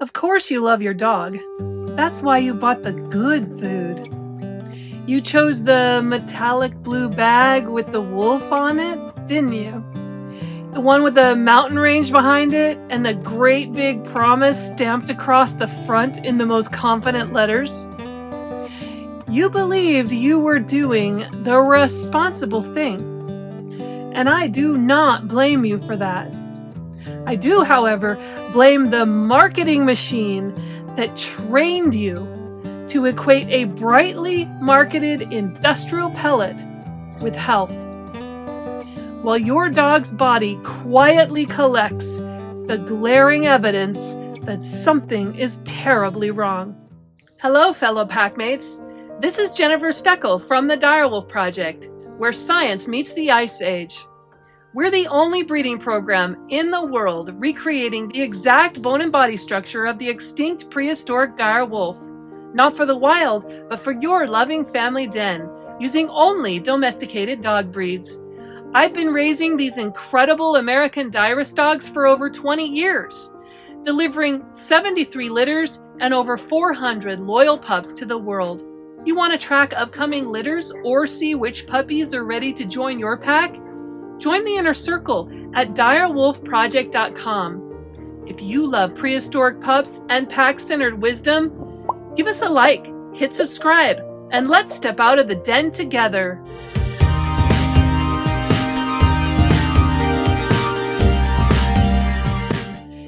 Of course you love your dog. That's why you bought the good food. You chose the metallic blue bag with the wolf on it, didn't you? The one with the mountain range behind it and the great big promise stamped across the front in the most confident letters. You believed you were doing the responsible thing. And I do not blame you for that. I do, however, blame the marketing machine that trained you to equate a brightly marketed industrial pellet with health, while your dog's body quietly collects the glaring evidence that something is terribly wrong. Hello, fellow packmates. This is Jennifer Steckel from the Direwolf Project, where science meets the Ice Age. We're the only breeding program in the world recreating the exact bone and body structure of the extinct prehistoric dire wolf. Not for the wild, but for your loving family den, using only domesticated dog breeds. I've been raising these incredible American Direst dogs for over 20 years, delivering 73 litters and over 400 loyal pups to the world. You want to track upcoming litters or see which puppies are ready to join your pack? Join the inner circle at direwolfproject.com. If you love prehistoric pups and pack-centered wisdom, give us a like, hit subscribe, and let's step out of the den together.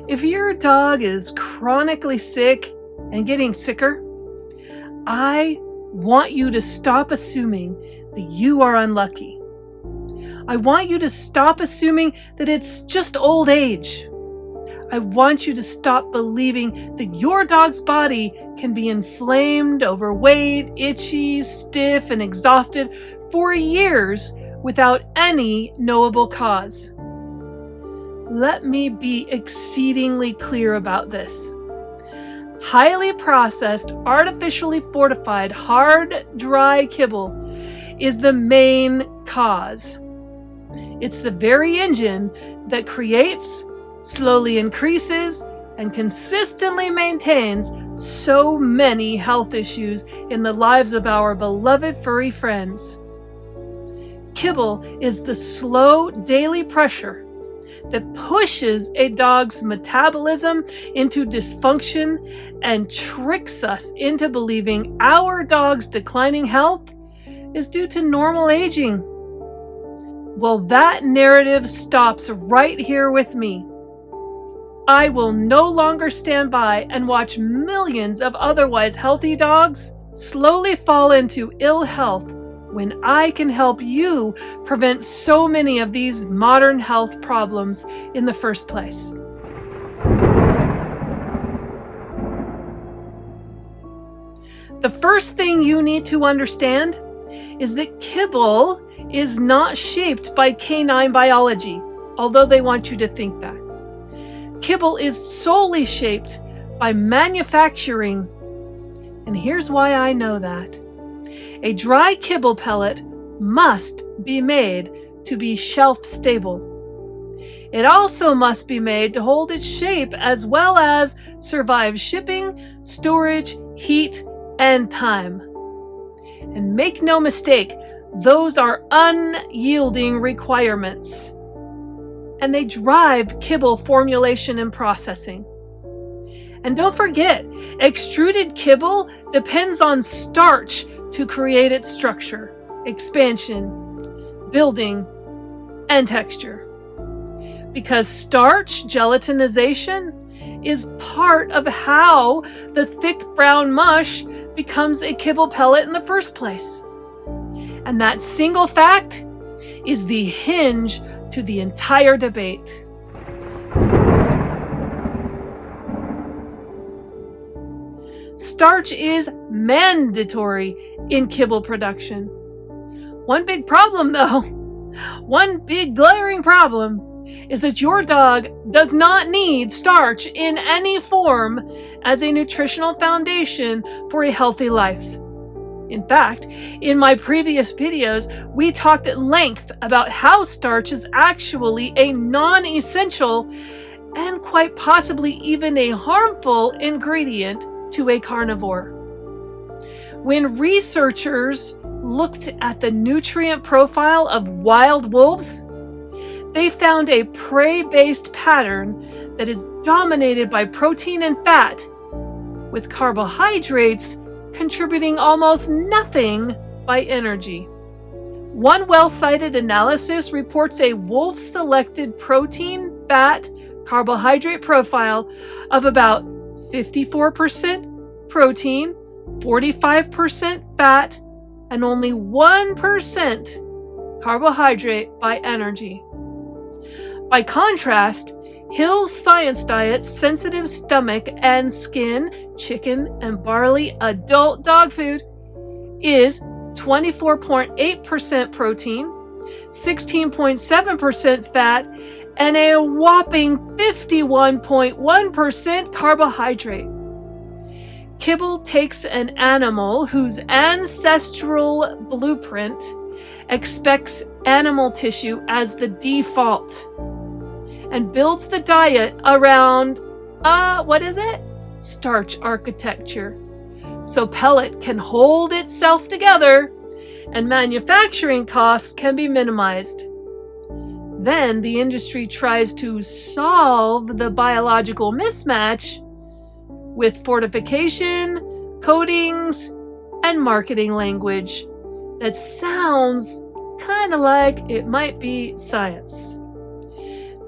If your dog is chronically sick and getting sicker, I want you to stop assuming that you are unlucky. I want you to stop assuming that it's just old age. I want you to stop believing that your dog's body can be inflamed, overweight, itchy, stiff, and exhausted for years without any knowable cause. Let me be exceedingly clear about this. Highly processed, artificially fortified, hard, dry kibble is the main cause. It's the very engine that creates, slowly increases, and consistently maintains so many health issues in the lives of our beloved furry friends. Kibble is the slow daily pressure that pushes a dog's metabolism into dysfunction and tricks us into believing our dog's declining health is due to normal aging. Well, that narrative stops right here with me. I will no longer stand by and watch millions of otherwise healthy dogs slowly fall into ill health when I can help you prevent so many of these modern health problems in the first place. The first thing you need to understand is that kibble is not shaped by canine biology, although they want you to think that. Kibble is solely shaped by manufacturing, and here's why I know that. A dry kibble pellet must be made to be shelf stable. It also must be made to hold its shape as well as survive shipping, storage, heat, and time. And make no mistake, those are unyielding requirements. And they drive kibble formulation and processing. And don't forget, extruded kibble depends on starch to create its structure, expansion, building, and texture. Because starch gelatinization is part of how the thick brown mush becomes a kibble pellet in the first place. And that single fact is the hinge to the entire debate. Starch is mandatory in kibble production. One big problem though, one big glaring problem, is that your dog does not need starch in any form as a nutritional foundation for a healthy life. In fact, in my previous videos, we talked at length about how starch is actually a non-essential and quite possibly even a harmful ingredient to a carnivore. When researchers looked at the nutrient profile of wild wolves, they found a prey-based pattern that is dominated by protein and fat, with carbohydrates contributing almost nothing by energy. One well-cited analysis reports a wolf-selected protein, fat, carbohydrate profile of about 54% protein, 45% fat, and only 1% carbohydrate by energy. By contrast, Hill's Science Diet's sensitive stomach and skin, chicken, and barley adult dog food is 24.8% protein, 16.7% fat, and a whopping 51.1% carbohydrate. Kibble takes an animal whose ancestral blueprint expects animal tissue as the default and builds the diet around, starch architecture, so pellet can hold itself together and manufacturing costs can be minimized. Then the industry tries to solve the biological mismatch with fortification, coatings, and marketing language that sounds kind of like it might be science.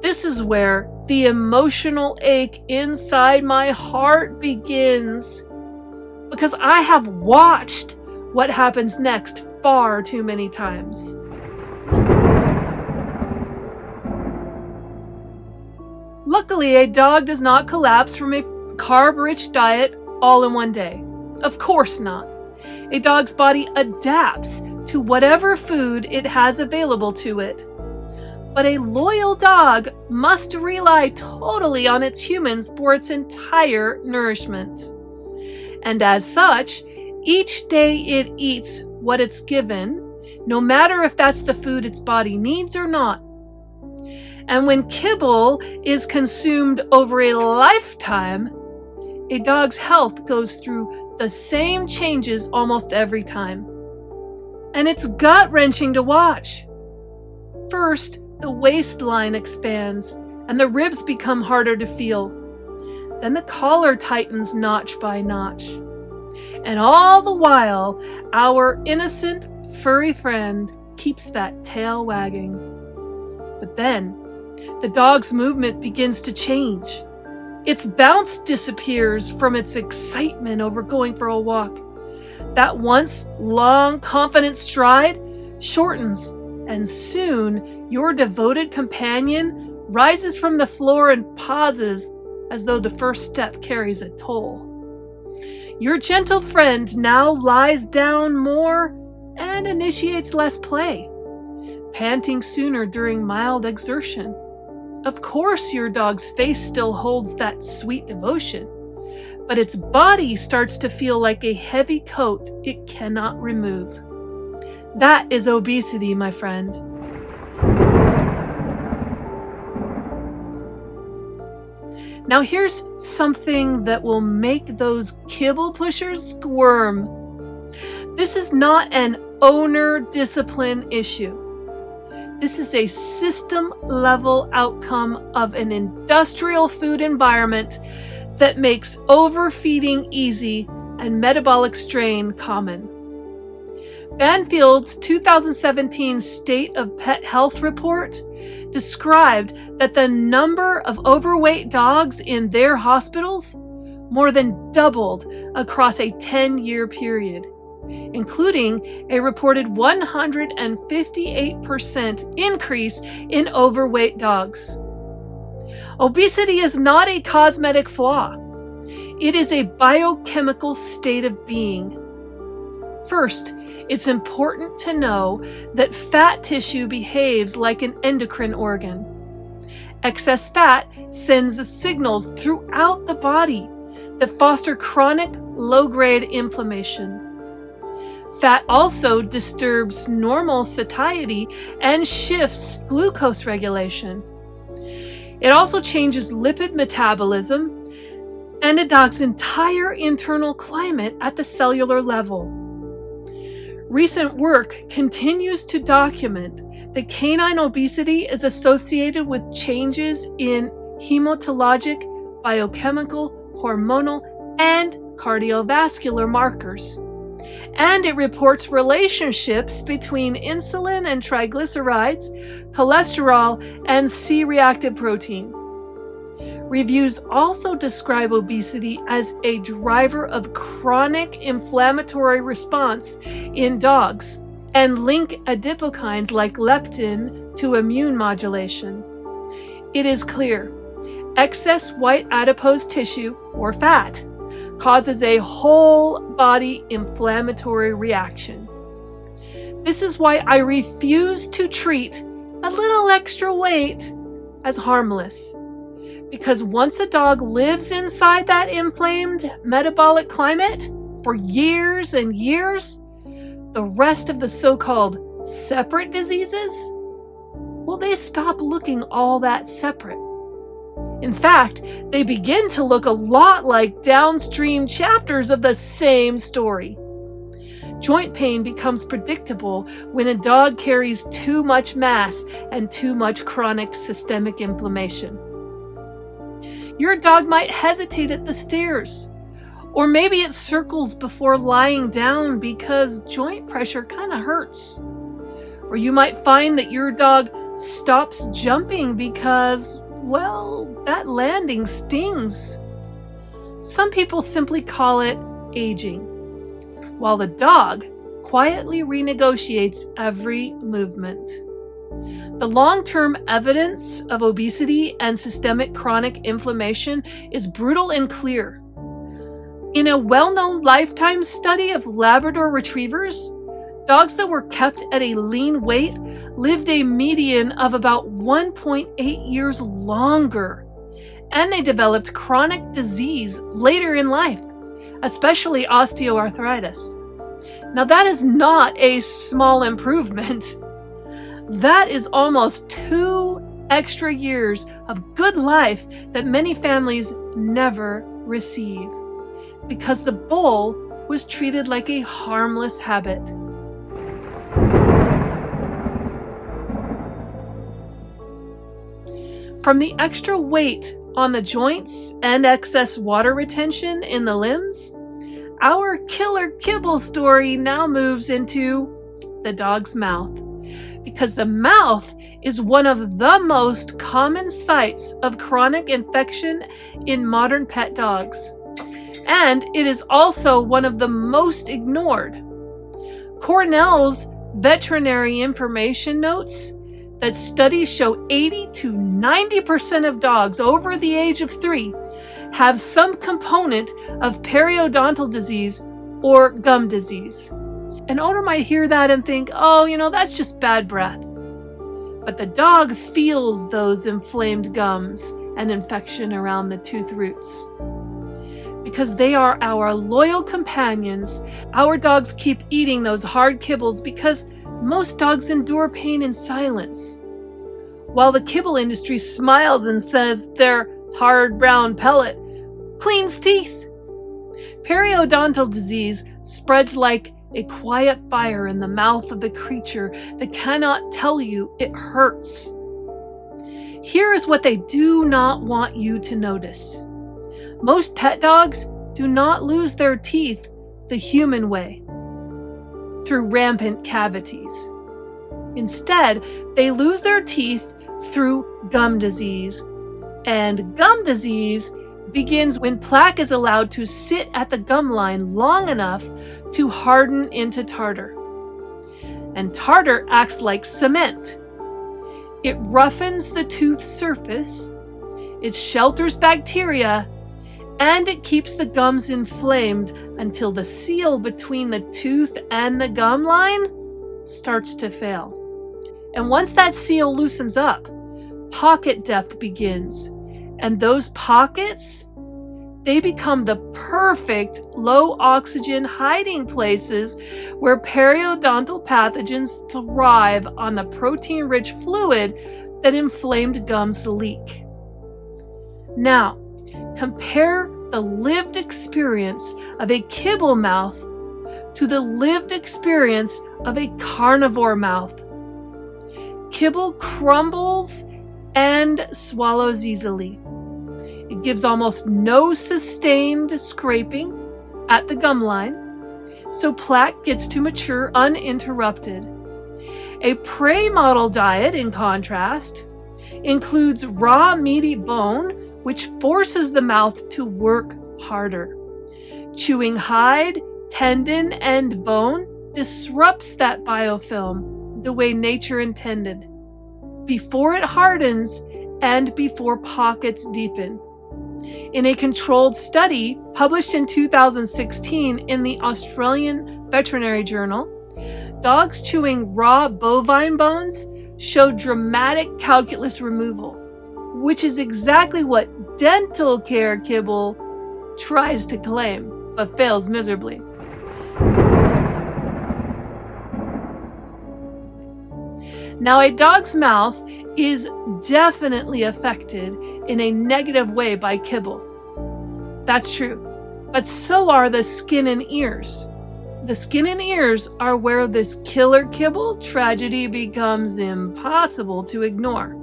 This is where the emotional ache inside my heart begins, because I have watched what happens next far too many times. Luckily, a dog does not collapse from a carb-rich diet all in one day. Of course not. A dog's body adapts to whatever food it has available to it. But a loyal dog must rely totally on its humans for its entire nourishment. And as such, each day it eats what it's given, no matter if that's the food its body needs or not. And when kibble is consumed over a lifetime, a dog's health goes through the same changes almost every time. And it's gut-wrenching to watch. First, the waistline expands and the ribs become harder to feel. Then the collar tightens notch by notch. And all the while, our innocent furry friend keeps that tail wagging. But then, the dog's movement begins to change. Its bounce disappears from its excitement over going for a walk. That once long, confident stride shortens, and soon your devoted companion rises from the floor and pauses as though the first step carries a toll. Your gentle friend now lies down more and initiates less play, panting sooner during mild exertion. Of course, your dog's face still holds that sweet devotion, but its body starts to feel like a heavy coat it cannot remove. That is obesity, my friend. Now here's something that will make those kibble pushers squirm. This is not an owner discipline issue. This is a system-level outcome of an industrial food environment that makes overfeeding easy and metabolic strain common. Banfield's 2017 State of Pet Health report described that the number of overweight dogs in their hospitals more than doubled across a 10-year period, including a reported 158% increase in overweight dogs. Obesity is not a cosmetic flaw. It is a biochemical state of being. First, it's important to know that fat tissue behaves like an endocrine organ. Excess fat sends signals throughout the body that foster chronic, low-grade inflammation. Fat also disturbs normal satiety and shifts glucose regulation. It also changes lipid metabolism and a dog's entire internal climate at the cellular level. Recent work continues to document that canine obesity is associated with changes in hematologic, biochemical, hormonal, and cardiovascular markers. And it reports relationships between insulin and triglycerides, cholesterol, and C-reactive protein. Reviews also describe obesity as a driver of chronic inflammatory response in dogs and link adipokines like leptin to immune modulation. It is clear, excess white adipose tissue, or fat, causes a whole body inflammatory reaction. This is why I refuse to treat a little extra weight as harmless. Because once a dog lives inside that inflamed metabolic climate for years and years, the rest of the so-called separate diseases, well, they stop looking all that separate. In fact, they begin to look a lot like downstream chapters of the same story. Joint pain becomes predictable when a dog carries too much mass and too much chronic systemic inflammation. Your dog might hesitate at the stairs, or maybe it circles before lying down because joint pressure kind of hurts. Or you might find that your dog stops jumping because, well, that landing stings. Some people simply call it aging, while the dog quietly renegotiates every movement. The long-term evidence of obesity and systemic chronic inflammation is brutal and clear. In a well-known lifetime study of Labrador retrievers, dogs that were kept at a lean weight lived a median of about 1.8 years longer, and they developed chronic disease later in life, especially osteoarthritis. Now that is not a small improvement. That is almost 2 extra years of good life that many families never receive, because the bull was treated like a harmless habit. From the extra weight on the joints and excess water retention in the limbs, our killer kibble story now moves into the dog's mouth, because the mouth is one of the most common sites of chronic infection in modern pet dogs. And it is also one of the most ignored. Cornell's veterinary information notes that studies show 80 to 90% of dogs over the age of 3 have some component of periodontal disease or gum disease. An owner might hear that and think, oh, that's just bad breath. But the dog feels those inflamed gums and infection around the tooth roots. Because they are our loyal companions, our dogs keep eating those hard kibbles because most dogs endure pain in silence. While the kibble industry smiles and says their hard brown pellet cleans teeth, periodontal disease spreads like a quiet fire in the mouth of the creature that cannot tell you it hurts. Here is what they do not want you to notice. Most pet dogs do not lose their teeth the human way, through rampant cavities. Instead, they lose their teeth through gum disease. And gum disease begins when plaque is allowed to sit at the gum line long enough to harden into tartar. And tartar acts like cement. It roughens the tooth surface, it shelters bacteria, and it keeps the gums inflamed until the seal between the tooth and the gum line starts to fail. And once that seal loosens up, pocket depth begins. And those pockets, they become the perfect low oxygen hiding places where periodontal pathogens thrive on the protein-rich fluid that inflamed gums leak. Now, compare the lived experience of a kibble mouth to the lived experience of a carnivore mouth. Kibble crumbles and swallows easily. It gives almost no sustained scraping at the gum line, so plaque gets to mature uninterrupted. A prey model diet, in contrast, includes raw meaty bone, which forces the mouth to work harder. Chewing hide, tendon, and bone disrupts that biofilm the way nature intended, before it hardens and before pockets deepen. In a controlled study published in 2016 in the Australian Veterinary Journal, dogs chewing raw bovine bones showed dramatic calculus removal, which is exactly what dental care kibble tries to claim, but fails miserably. Now, a dog's mouth is definitely affected in a negative way by kibble. That's true. But so are the skin and ears. The skin and ears are where this killer kibble tragedy becomes impossible to ignore.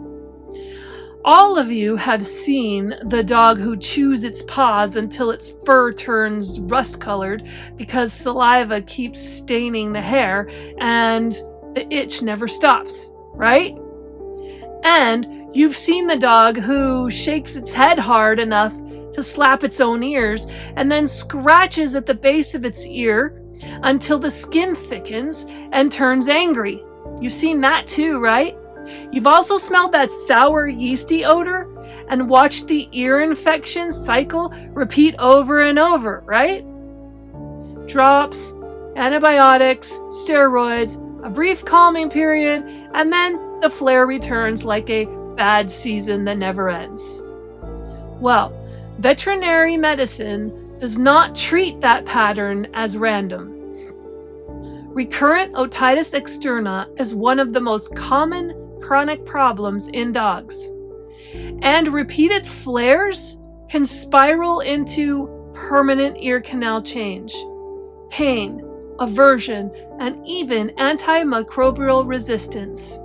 All of you have seen the dog who chews its paws until its fur turns rust-colored because saliva keeps staining the hair and the itch never stops, right? And you've seen the dog who shakes its head hard enough to slap its own ears and then scratches at the base of its ear until the skin thickens and turns angry. You've seen that too, right? You've also smelled that sour, yeasty odor and watched the ear infection cycle repeat over and over, right? Drops, antibiotics, steroids, a brief calming period, and then the flare returns like a bad season that never ends. Well, veterinary medicine does not treat that pattern as random. Recurrent otitis externa is one of the most common chronic problems in dogs, and repeated flares can spiral into permanent ear canal change, pain, aversion, and even antimicrobial resistance.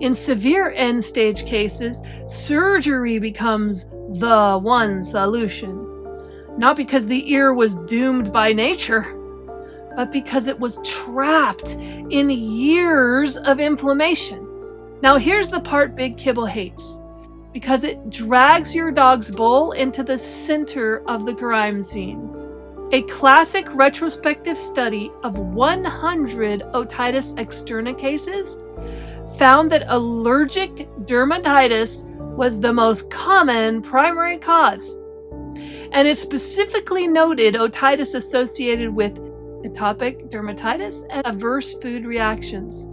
In severe end-stage cases, surgery becomes the one solution, not because the ear was doomed by nature, but because it was trapped in years of inflammation. Now here's the part Big Kibble hates, because it drags your dog's bowl into the center of the crime scene. A classic retrospective study of 100 otitis externa cases found that allergic dermatitis was the most common primary cause. And it specifically noted otitis associated with atopic dermatitis and adverse food reactions.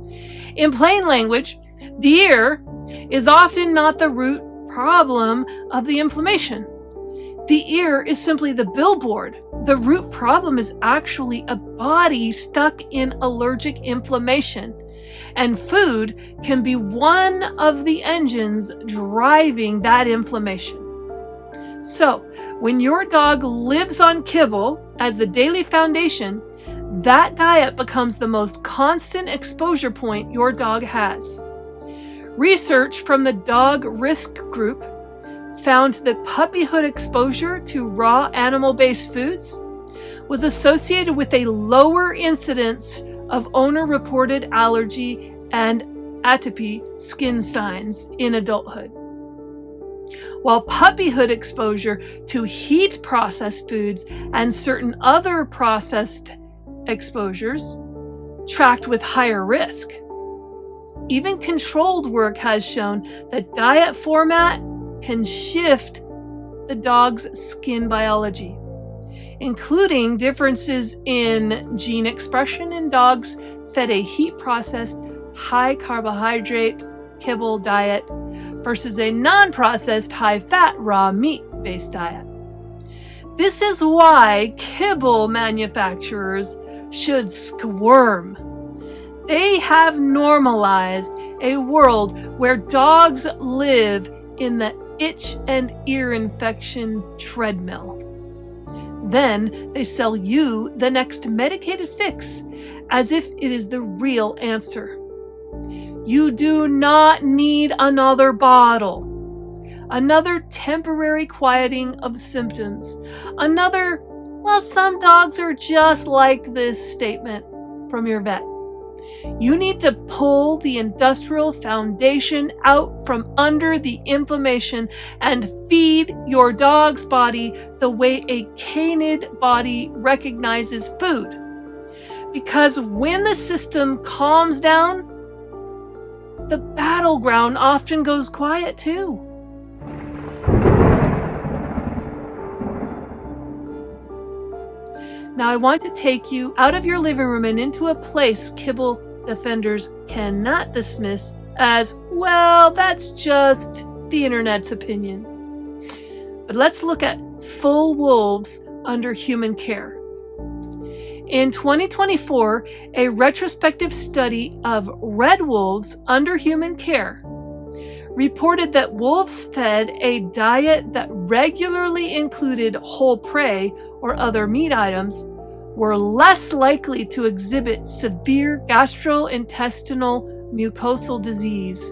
In plain language, the ear is often not the root problem of the inflammation. The ear is simply the billboard. The root problem is actually a body stuck in allergic inflammation, and food can be one of the engines driving that inflammation. So, when your dog lives on kibble as the daily foundation, that diet becomes the most constant exposure point your dog has. Research from the Dog Risk Group found that puppyhood exposure to raw animal-based foods was associated with a lower incidence of owner-reported allergy and atopy skin signs in adulthood, while puppyhood exposure to heat-processed foods and certain other processed exposures tracked with higher risk. Even controlled work has shown that diet format can shift the dog's skin biology, including differences in gene expression in dogs fed a heat-processed, high-carbohydrate kibble diet versus a non-processed, high-fat, raw meat-based diet. This is why kibble manufacturers should squirm. They have normalized a world where dogs live in the itch and ear infection treadmill. Then they sell you the next medicated fix as if it is the real answer. You do not need another bottle, another temporary quieting of symptoms, another, well, some dogs are just like this statement from your vet. You need to pull the industrial foundation out from under the inflammation and feed your dog's body the way a canid body recognizes food. Because when the system calms down, the battleground often goes quiet too. Now I want to take you out of your living room and into a place kibble defenders cannot dismiss as, well, that's just the internet's opinion. But let's look at full wolves under human care. In 2024, a retrospective study of red wolves under human care reported that wolves fed a diet that regularly included whole prey or other meat items were less likely to exhibit severe gastrointestinal mucosal disease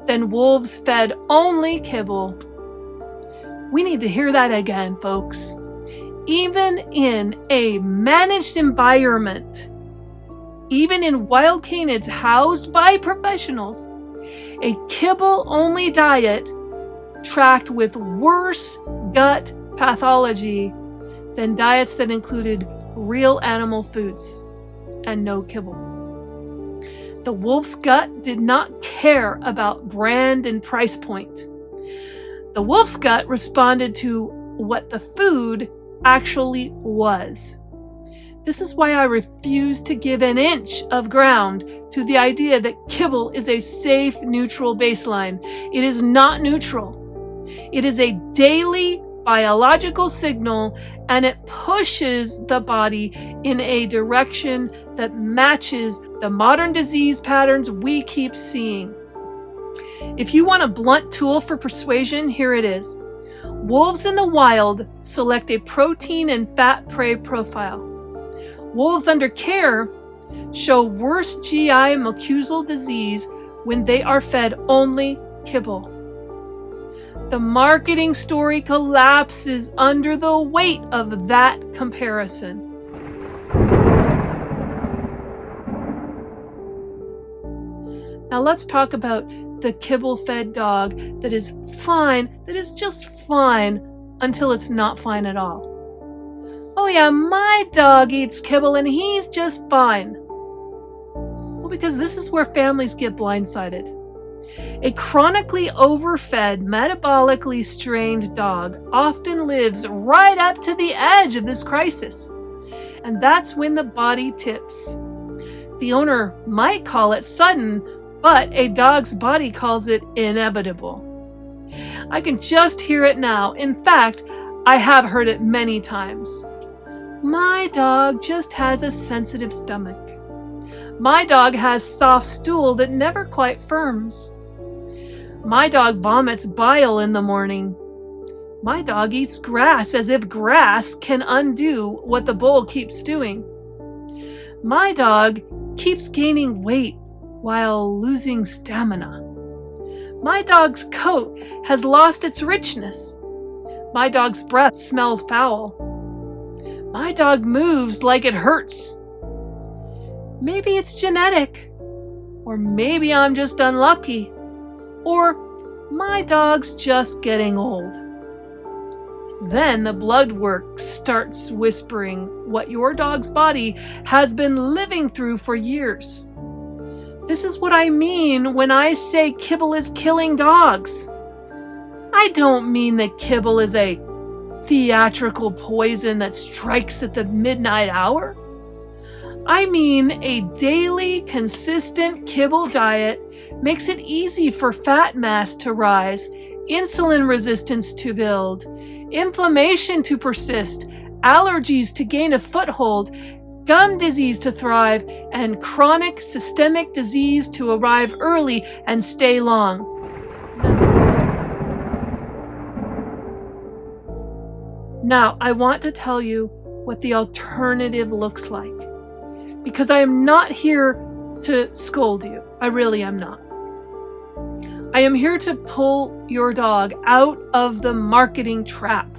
than wolves fed only kibble. We need to hear that again, folks. Even in a managed environment, even in wild canids housed by professionals, a kibble-only diet tracked with worse gut pathology than diets that included real animal foods and no kibble. The wolf's gut did not care about brand and price point. The wolf's gut responded to what the food actually was. This is why I refuse to give an inch of ground to the idea that kibble is a safe, neutral baseline. It is not neutral. It is a daily biological signal, and it pushes the body in a direction that matches the modern disease patterns we keep seeing. If you want a blunt tool for persuasion, here it is. Wolves in the wild select a protein and fat prey profile. Wolves under care show worse GI mucosal disease when they are fed only kibble. The marketing story collapses under the weight of that comparison. Now let's talk about the kibble-fed dog that is fine, that is just fine until it's not fine at all. Oh yeah, my dog eats kibble and he's just fine. Well, because this is where families get blindsided. A chronically overfed, metabolically strained dog often lives right up to the edge of this crisis. And that's when the body tips. The owner might call it sudden, but a dog's body calls it inevitable. I can just hear it now. In fact, I have heard it many times. My dog just has a sensitive stomach. My dog has soft stool that never quite firms. My dog vomits bile in the morning. My dog eats grass as if grass can undo what the bowl keeps doing. My dog keeps gaining weight while losing stamina. My dog's coat has lost its richness. My dog's breath smells foul. My dog moves like it hurts. Maybe it's genetic, or maybe I'm just unlucky, or my dog's just getting old. Then the blood work starts whispering what your dog's body has been living through for years. This is what I mean when I say kibble is killing dogs. I don't mean that kibble is a theatrical poison that strikes at the midnight hour. I mean a daily, consistent kibble diet makes it easy for fat mass to rise, insulin resistance to build, inflammation to persist, allergies to gain a foothold, gum disease to thrive, and chronic systemic disease to arrive early and stay long. Now, I want to tell you what the alternative looks like, because I am not here to scold you. I really am not. I am here to pull your dog out of the marketing trap.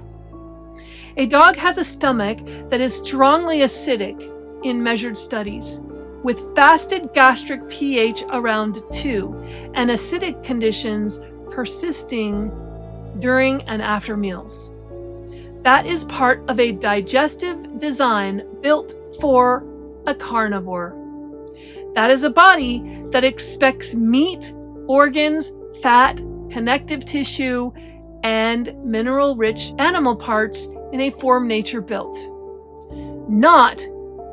A dog has a stomach that is strongly acidic in measured studies, with fasted gastric pH around 2 and acidic conditions persisting during and after meals. That is part of a digestive design built for a carnivore. That is a body that expects meat, organs, fat, connective tissue, and mineral-rich animal parts in a form nature built, not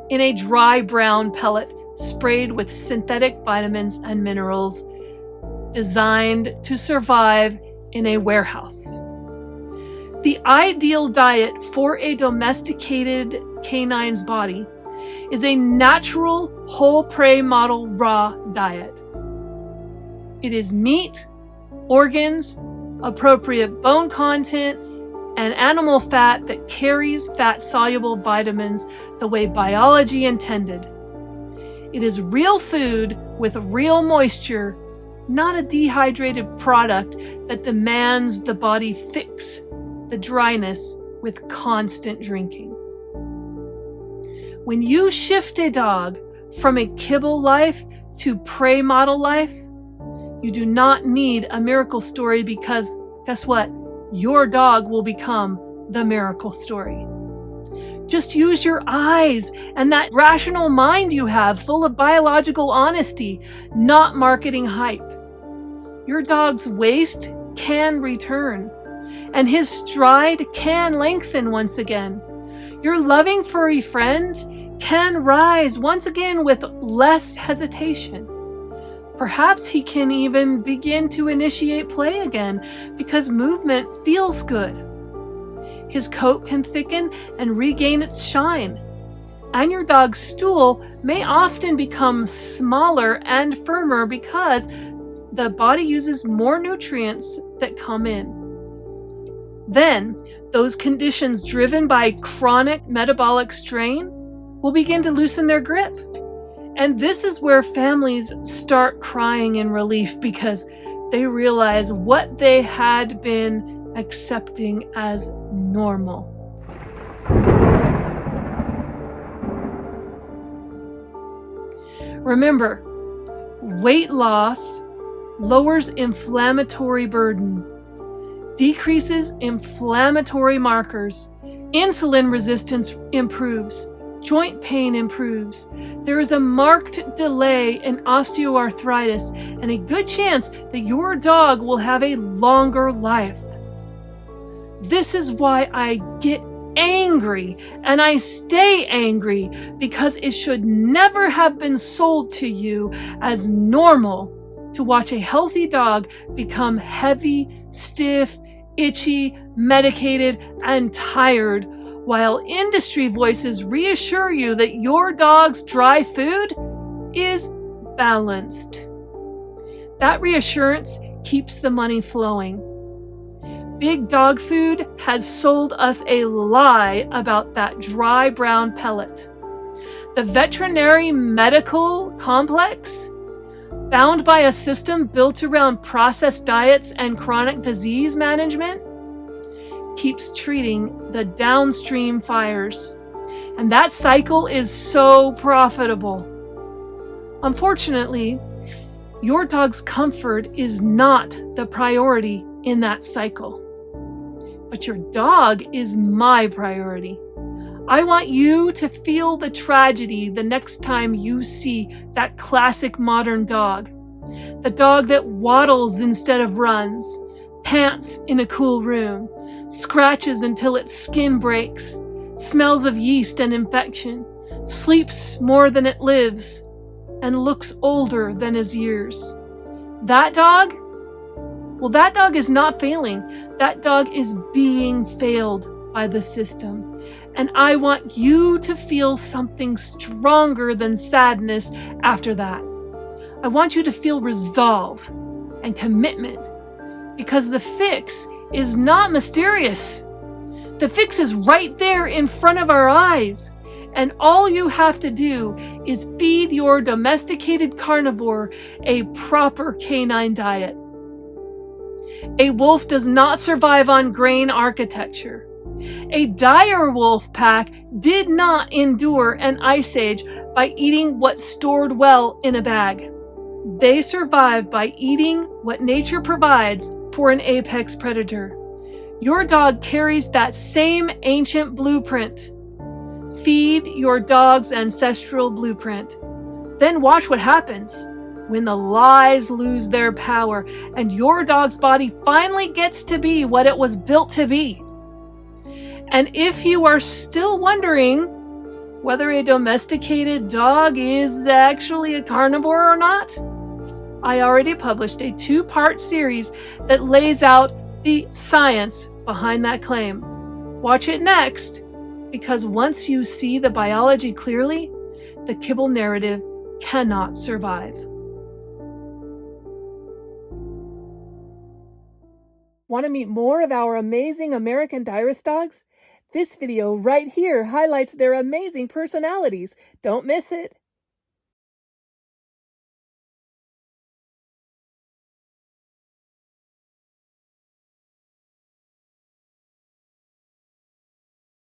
in a dry brown pellet sprayed with synthetic vitamins and minerals designed to survive in a warehouse. The ideal diet for a domesticated canine's body is a natural whole prey model raw diet. It is meat, organs, appropriate bone content, and animal fat that carries fat-soluble vitamins the way biology intended. It is real food with real moisture, not a dehydrated product that demands the body fix the dryness with constant drinking. When you shift a dog from a kibble life to prey model life, you do not need a miracle story, because guess what? Your dog will become the miracle story. Just use your eyes and that rational mind you have, full of biological honesty, not marketing hype. Your dog's waist can return, and his stride can lengthen once again. Your loving furry friend can rise once again with less hesitation. Perhaps he can even begin to initiate play again because movement feels good. His coat can thicken and regain its shine. And your dog's stool may often become smaller and firmer because the body uses more nutrients that come in. Then, those conditions driven by chronic metabolic strain will begin to loosen their grip. And this is where families start crying in relief, because they realize what they had been accepting as normal. Remember, weight loss lowers inflammatory burden, decreases inflammatory markers, insulin resistance improves, joint pain improves. There is a marked delay in osteoarthritis and a good chance that your dog will have a longer life. This is why I get angry, and I stay angry, because it should never have been sold to you as normal to watch a healthy dog become heavy, stiff, itchy, medicated, and tired, while industry voices reassure you that your dog's dry food is balanced. That reassurance keeps the money flowing. Big Dog Food has sold us a lie about that dry brown pellet. The veterinary medical complex, bound by a system built around processed diets and chronic disease management, keeps treating the downstream fires. And that cycle is so profitable. Unfortunately, your dog's comfort is not the priority in that cycle. But your dog is my priority. I want you to feel the tragedy the next time you see that classic modern dog. The dog that waddles instead of runs, pants in a cool room, scratches until its skin breaks, smells of yeast and infection, sleeps more than it lives, and looks older than his years. That dog? Well, that dog is not failing. That dog is being failed by the system. And I want you to feel something stronger than sadness after that. I want you to feel resolve and commitment, because the fix is not mysterious. The fix is right there in front of our eyes. And all you have to do is feed your domesticated carnivore a proper canine diet. A wolf does not survive on grain architecture. A dire wolf pack did not endure an ice age by eating what stored well in a bag. They survived by eating what nature provides for an apex predator. Your dog carries that same ancient blueprint. Feed your dog's ancestral blueprint. Then watch what happens when the lies lose their power and your dog's body finally gets to be what it was built to be. And if you are still wondering whether a domesticated dog is actually a carnivore or not, I already published a 2-part series that lays out the science behind that claim. Watch it next, because once you see the biology clearly, the kibble narrative cannot survive. Want to meet more of our amazing American Direst dogs? This video right here highlights their amazing personalities. Don't miss it.